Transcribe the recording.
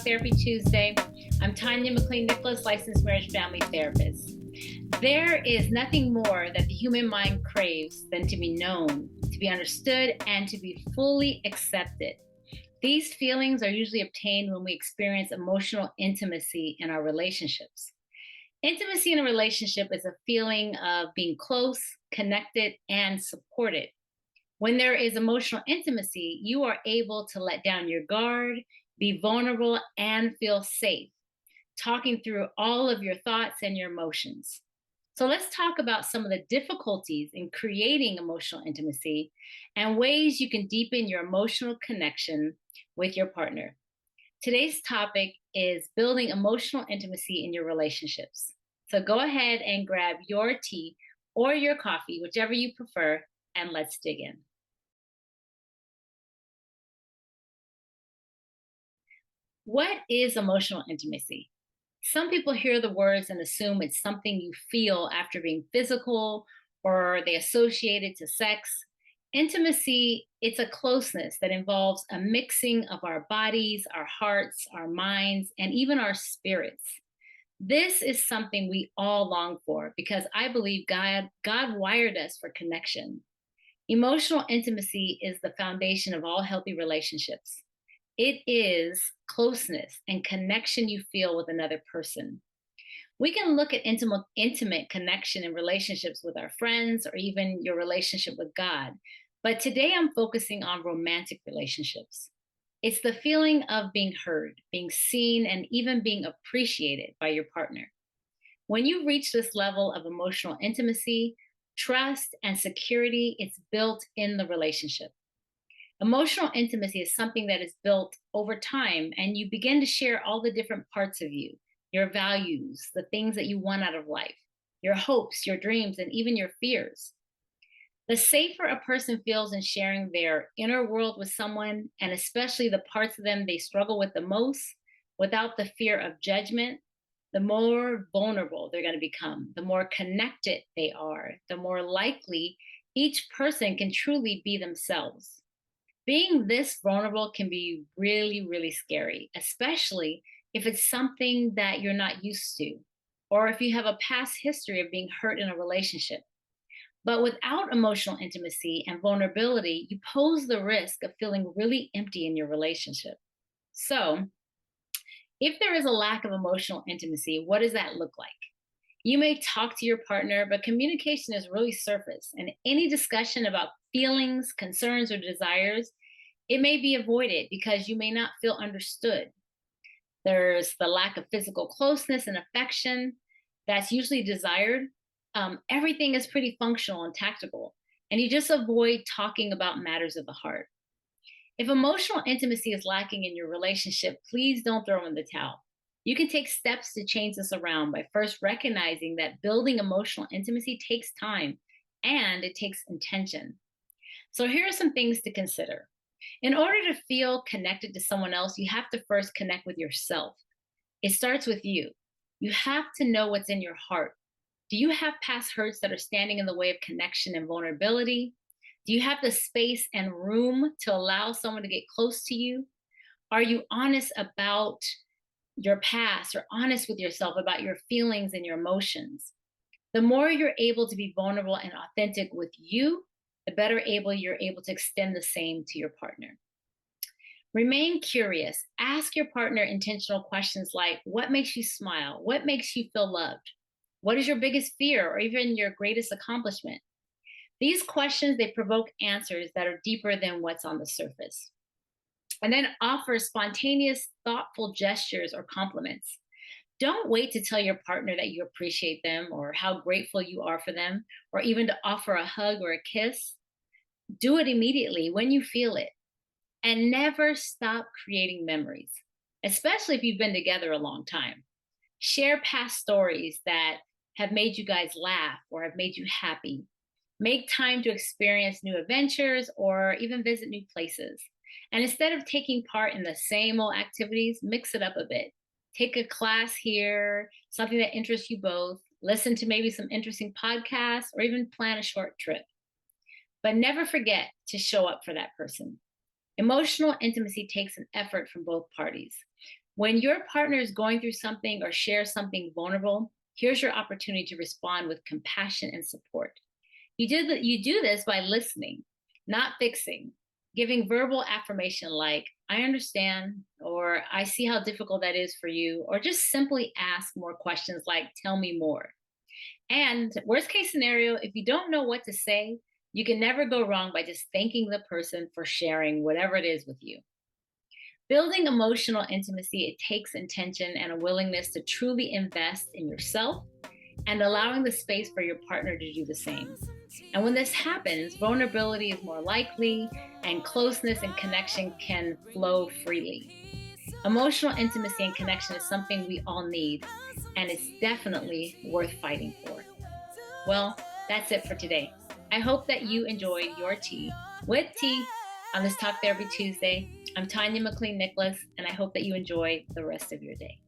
Talk Therapy Tuesday. I'm Tanya McLean-Nicholas, licensed marriage family therapist. There is nothing more that the human mind craves than to be known, to be understood, and to be fully accepted. These feelings are usually obtained when we experience emotional intimacy in our relationships. Intimacy in a relationship is a feeling of being close, connected, and supported. When there is emotional intimacy, you are able to let down your guard, be vulnerable, and feel safe, talking through all of your thoughts and your emotions. So let's talk about some of the difficulties in creating emotional intimacy and ways you can deepen your emotional connection with your partner. Today's topic is building emotional intimacy in your relationships. So go ahead and grab your tea or your coffee, whichever you prefer, and let's dig in. What is emotional intimacy? Some people hear the words and assume it's something you feel after being physical or they associate it to sex. Intimacy, it's a closeness that involves a mixing of our bodies, our hearts, our minds, and even our spirits. This is something we all long for because I believe God wired us for connection. Emotional intimacy is the foundation of all healthy relationships. It is closeness and connection you feel with another person. We can look at intimate connection in relationships with our friends or even your relationship with God. But today I'm focusing on romantic relationships. It's the feeling of being heard, being seen, and even being appreciated by your partner. When you reach this level of emotional intimacy, trust, and security, it's built in the relationship. Emotional intimacy is something that is built over time, and you begin to share all the different parts of you, your values, the things that you want out of life, your hopes, your dreams, and even your fears. The safer a person feels in sharing their inner world with someone, and especially the parts of them they struggle with the most, without the fear of judgment, the more vulnerable they're going to become, the more connected they are, the more likely each person can truly be themselves. Being this vulnerable can be really, really scary, especially if it's something that you're not used to, or if you have a past history of being hurt in a relationship. But without emotional intimacy and vulnerability, you pose the risk of feeling really empty in your relationship. So, if there is a lack of emotional intimacy, what does that look like? You may talk to your partner, but communication is really surface, and any discussion about feelings, concerns, or desires, it may be avoided because you may not feel understood. There's the lack of physical closeness and affection that's usually desired. Everything is pretty functional and tactical, and you just avoid talking about matters of the heart. If emotional intimacy is lacking in your relationship, please don't throw in the towel. You can take steps to change this around by first recognizing that building emotional intimacy takes time and it takes intention. So here are some things to consider. In order to feel connected to someone else, you have to first connect with yourself. It starts with you. You have to know what's in your heart. Do you have past hurts that are standing in the way of connection and vulnerability? Do you have the space and room to allow someone to get close to you? Are you honest about your past or honest with yourself about your feelings and your emotions? The more you're able to be vulnerable and authentic with you, the better you're able to extend the same to your partner. Remain curious. Ask your partner intentional questions like, what makes you smile? What makes you feel loved? What is your biggest fear or even your greatest accomplishment? These questions, they provoke answers that are deeper than what's on the surface. And then offer spontaneous, thoughtful gestures or compliments. Don't wait to tell your partner that you appreciate them or how grateful you are for them, or even to offer a hug or a kiss. Do it immediately when you feel it. And never stop creating memories, especially if you've been together a long time. Share past stories that have made you guys laugh or have made you happy. Make time to experience new adventures or even visit new places. And instead of taking part in the same old activities, mix it up a bit. Take a class here, something that interests you both, listen to maybe some interesting podcasts, or even plan a short trip. But never forget to show up for that person. Emotional intimacy takes an effort from both parties. When your partner is going through something or shares something vulnerable, here's your opportunity to respond with compassion and support. You do this by listening, not fixing, giving verbal affirmation like, I understand, or I see how difficult that is for you, or just simply ask more questions like, tell me more. And worst case scenario, if you don't know what to say, you can never go wrong by just thanking the person for sharing whatever it is with you. Building emotional intimacy, it takes intention and a willingness to truly invest in yourself and allowing the space for your partner to do the same. And when this happens, vulnerability is more likely and closeness and connection can flow freely. Emotional intimacy and connection is something we all need, and it's definitely worth fighting for. Well, that's it for today. I hope that you enjoyed your tea with tea on this Talk Therapy Tuesday. I'm Tanya McLean Nicholas, and I hope that you enjoy the rest of your day.